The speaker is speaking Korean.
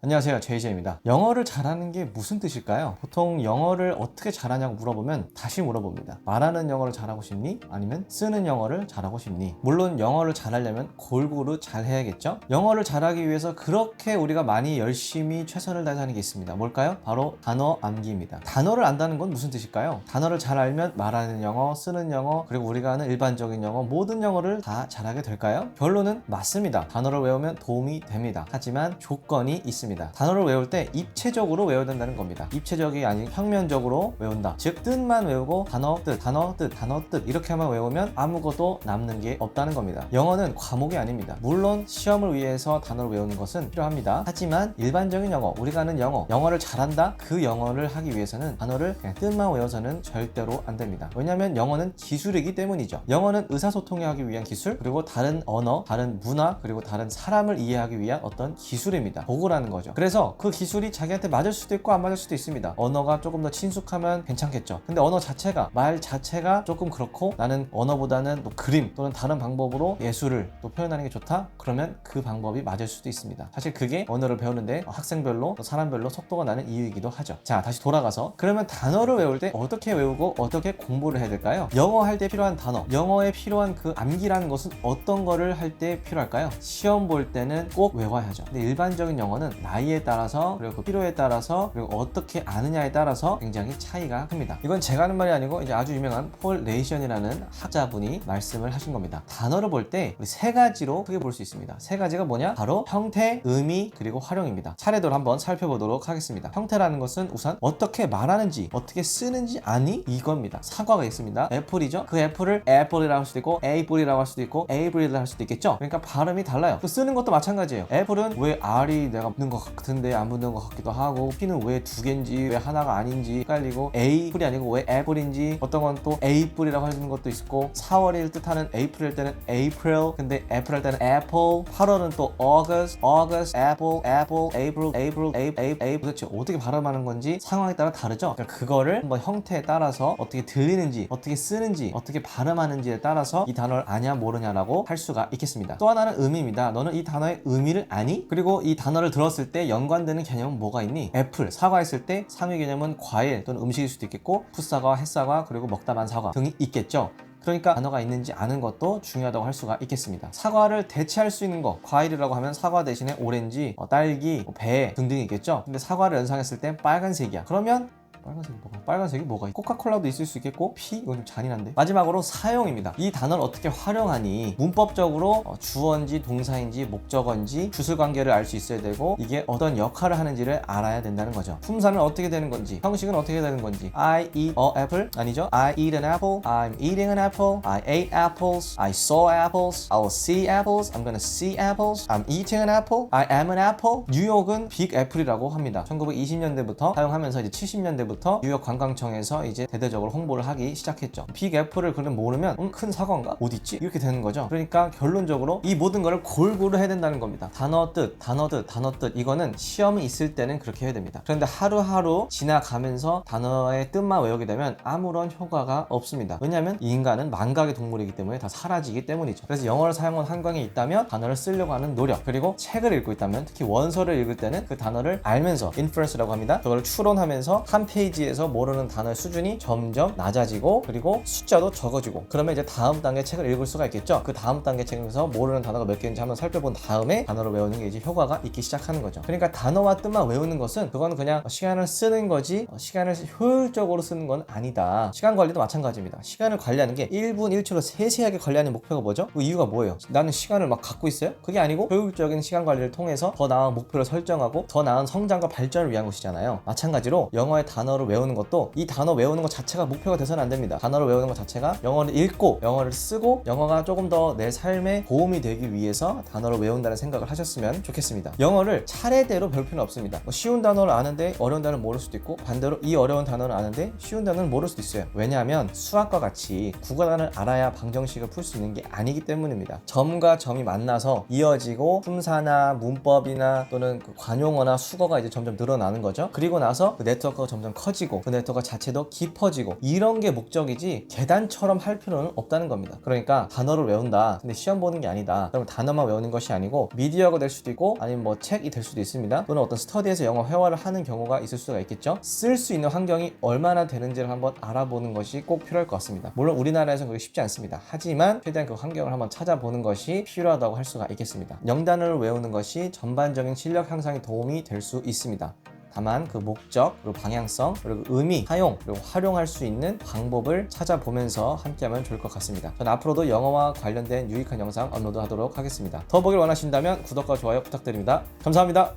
안녕하세요, 제이제입니다. 영어를 잘하는 게 무슨 뜻일까요? 보통 영어를 어떻게 잘하냐고 물어보면 다시 물어봅니다. 말하는 영어를 잘하고 싶니? 아니면 쓰는 영어를 잘하고 싶니? 물론 영어를 잘하려면 골고루 잘해야겠죠? 영어를 잘하기 위해서 그렇게 우리가 많이 열심히 최선을 다해서 하는 게 있습니다. 뭘까요? 바로 단어 암기입니다. 단어를 안다는 건 무슨 뜻일까요? 단어를 잘 알면 말하는 영어, 쓰는 영어, 그리고 우리가 하는 일반적인 영어, 모든 영어를 다 잘하게 될까요? 결론은 맞습니다. 단어를 외우면 도움이 됩니다. 하지만 조건이 있습니다. 단어를 외울 때 입체적으로 외워야 된다는 겁니다. 입체적이 아닌 평면적으로 외운다. 즉 뜻만 외우고 단어 뜻, 단어 뜻, 단어 뜻 이렇게만 외우면 아무것도 남는 게 없다는 겁니다. 영어는 과목이 아닙니다. 물론 시험을 위해서 단어를 외우는 것은 필요합니다. 하지만 일반적인 영어, 우리가 하는 영어를 잘한다? 그 영어를 하기 위해서는 단어를 그냥 뜻만 외워서는 절대로 안 됩니다. 왜냐하면 영어는 기술이기 때문이죠. 영어는 의사소통을 하기 위한 기술, 그리고 다른 언어, 다른 문화, 그리고 다른 사람을 이해하기 위한 어떤 기술입니다. 도구라는 거죠. 그래서 그 기술이 자기한테 맞을 수도 있고 안 맞을 수도 있습니다. 언어가 조금 더 친숙하면 괜찮겠죠. 근데 언어 자체가, 말 자체가 조금 그렇고 나는 언어보다는 또 그림 또는 다른 방법으로 예술을 또 표현하는 게 좋다? 그러면 그 방법이 맞을 수도 있습니다. 사실 그게 언어를 배우는데 학생별로 또 사람별로 속도가 나는 이유이기도 하죠. 자, 다시 돌아가서 그러면 단어를 외울 때 어떻게 외우고 어떻게 공부를 해야 될까요? 영어 할 때 필요한 단어, 영어에 필요한 그 암기라는 것은 어떤 거를 할 때 필요할까요? 시험 볼 때는 꼭 외워야죠. 근데 일반적인 영어는 나이에 따라서, 그리고 그 필요에 따라서, 그리고 어떻게 아느냐에 따라서 굉장히 차이가 큽니다. 이건 제가 하는 말이 아니고 이제 아주 유명한 폴 레이션이라는 학자분이 말씀을 하신 겁니다. 단어를 볼 때 우리 세 가지로 크게 볼 수 있습니다. 세 가지가 뭐냐? 바로 형태, 의미, 그리고 활용입니다. 차례대로 한번 살펴보도록 하겠습니다. 형태라는 것은 우선 어떻게 말하는지, 어떻게 쓰는지 아니? 이겁니다. 사과가 있습니다. 애플이죠? 그 애플을 애플이라고 할 수도 있고 에이플이라고 할 수도 있고 에이블이라고 할 수도 있겠죠? 그러니까 발음이 달라요. 또 쓰는 것도 마찬가지예요. 애플은 왜 R이 내가 붙는 것 같은데 안 붙는 것 같기도 하고, P는 왜 두 개인지 왜 하나가 아닌지 헷갈리고, A뿔이 아니고 왜 애플인지, 어떤 건 또 A뿔이라고 하는 것도 있고, 4월을 뜻하는 에이프릴 때는 April, 근데 애플 할 때는 Apple, 8월은 또 August, Apple, April, 도대체 어떻게 발음하는 건지 상황에 따라 다르죠? 그러니까 그거를 한번 형태에 따라서 어떻게 들리는지, 어떻게 쓰는지, 어떻게 발음하는지에 따라서 이 단어를 아냐 모르냐라고 할 수가 있겠습니다. 또 하나는 의미입니다. 너는 이 단어의 의미를 아니? 그리고 이 단어를 들었을 때 연관되는 개념은 뭐가 있니? 애플, 사과했을 때 상위 개념은 과일 또는 음식일 수도 있겠고, 풋사과, 햇사과, 그리고 먹다 만 사과 등이 있겠죠. 그러니까 단어가 있는지 아는 것도 중요하다고 할 수가 있겠습니다. 사과를 대체할 수 있는 거, 과일이라고 하면 사과 대신에 오렌지, 딸기, 배 등등이 있겠죠. 근데 사과를 연상했을 땐 빨간색이야. 그러면 빨간색이 뭐가 있? 코카콜라도 있을 수 있겠고, 이건 좀 잔인한데. 마지막으로 사용입니다. 이 단어를 어떻게 활용하니? 문법적으로 주어인지 동사인지 목적어인지 주술관계를 알 수 있어야 되고, 이게 어떤 역할을 하는지를 알아야 된다는 거죠. 품사는 어떻게 되는 건지, 형식은 어떻게 되는 건지. I eat an apple 아니죠. I eat an apple, I'm eating an apple, I ate apples, I saw apples, I will see apples, I'm gonna see apples, I'm eating an apple, I am an apple. 뉴욕은 빅 애플이라고 합니다. 1920년대부터 사용하면서 이제 70년대부터 뉴욕 관광청에서 이제 대대적으로 홍보를 하기 시작했죠. 빅 애플을 그럼 모르면 큰 사과인가? 어디 있지? 이렇게 되는 거죠. 그러니까 결론적으로 이 모든 거를 골고루 해야 된다는 겁니다. 단어 뜻, 단어 뜻, 단어 뜻. 이거는 시험이 있을 때는 그렇게 해야 됩니다. 그런데 하루하루 지나가면서 단어의 뜻만 외우게 되면 아무런 효과가 없습니다. 왜냐하면 이 인간은 망각의 동물이기 때문에 다 사라지기 때문이죠. 그래서 영어를 사용한 환경이 있다면 단어를 쓰려고 하는 노력, 그리고 책을 읽고 있다면 특히 원서를 읽을 때는 그 단어를 알면서 inference라고 합니다. 그걸 추론하면서 한 페이지에서 모르는 단어의 수준이 점점 낮아지고, 그리고 숫자도 적어지고, 그러면 이제 다음 단계 책을 읽을 수가 있겠죠. 그 다음 단계 책에서 모르는 단어가 몇 개인지 한번 살펴본 다음에 단어를 외우는 게 이제 효과가 있기 시작하는 거죠. 그러니까 단어와 뜻만 외우는 것은 그건 그냥 시간을 쓰는 거지, 시간을 효율적으로 쓰는 건 아니다. 시간 관리도 마찬가지입니다. 시간을 관리하는 게 1분 1초로 세세하게 관리하는 목표가 뭐죠? 그 이유가 뭐예요? 나는 시간을 막 갖고 있어요? 그게 아니고 효율적인 시간 관리를 통해서 더 나은 목표를 설정하고 더 나은 성장과 발전을 위한 것이잖아요. 마찬가지로 영어의 단어를 외우는 것도 이 단어 외우는 것 자체가 목표가 돼서는 안 됩니다. 단어를 외우는 것 자체가 영어를 읽고 영어를 쓰고 영어가 조금 더 내 삶에 도움이 되기 위해서 단어를 외운다는 생각을 하셨으면 좋겠습니다. 영어를 차례대로 배울 필요는 없습니다. 쉬운 단어를 아는데 어려운 단어를 모를 수도 있고, 반대로 이 어려운 단어를 아는데 쉬운 단어를 모를 수도 있어요. 왜냐하면 수학과 같이 국어단을 알아야 방정식을 풀 수 있는 게 아니기 때문입니다. 점과 점이 만나서 이어지고 품사나 문법이나 또는 그 관용어나 수거가 이제 점점 늘어나는 거죠. 그리고 나서 그 네트워크가 점점 커지고 그 네트워크 자체도 깊어지고 이런 게 목적이지 계단처럼 할 필요는 없다는 겁니다. 그러니까 단어를 외운다. 근데 시험 보는 게 아니다. 그럼 단어만 외우는 것이 아니고 미디어가 될 수도 있고 아니면 뭐 책이 될 수도 있습니다. 또는 어떤 스터디에서 영어 회화를 하는 경우가 있을 수가 있겠죠. 쓸 수 있는 환경이 얼마나 되는지를 한번 알아보는 것이 꼭 필요할 것 같습니다. 물론 우리나라에서는 그게 쉽지 않습니다. 하지만 최대한 그 환경을 한번 찾아보는 것이 필요하다고 할 수가 있겠습니다. 영단어를 외우는 것이 전반적인 실력 향상에 도움이 될 수 있습니다. 다만 그 목적, 그리고 방향성, 그리고 의미, 사용, 그리고 활용할 수 있는 방법을 찾아보면서 함께하면 좋을 것 같습니다. 저는 앞으로도 영어와 관련된 유익한 영상 업로드하도록 하겠습니다. 더 보길 원하신다면 구독과 좋아요 부탁드립니다. 감사합니다.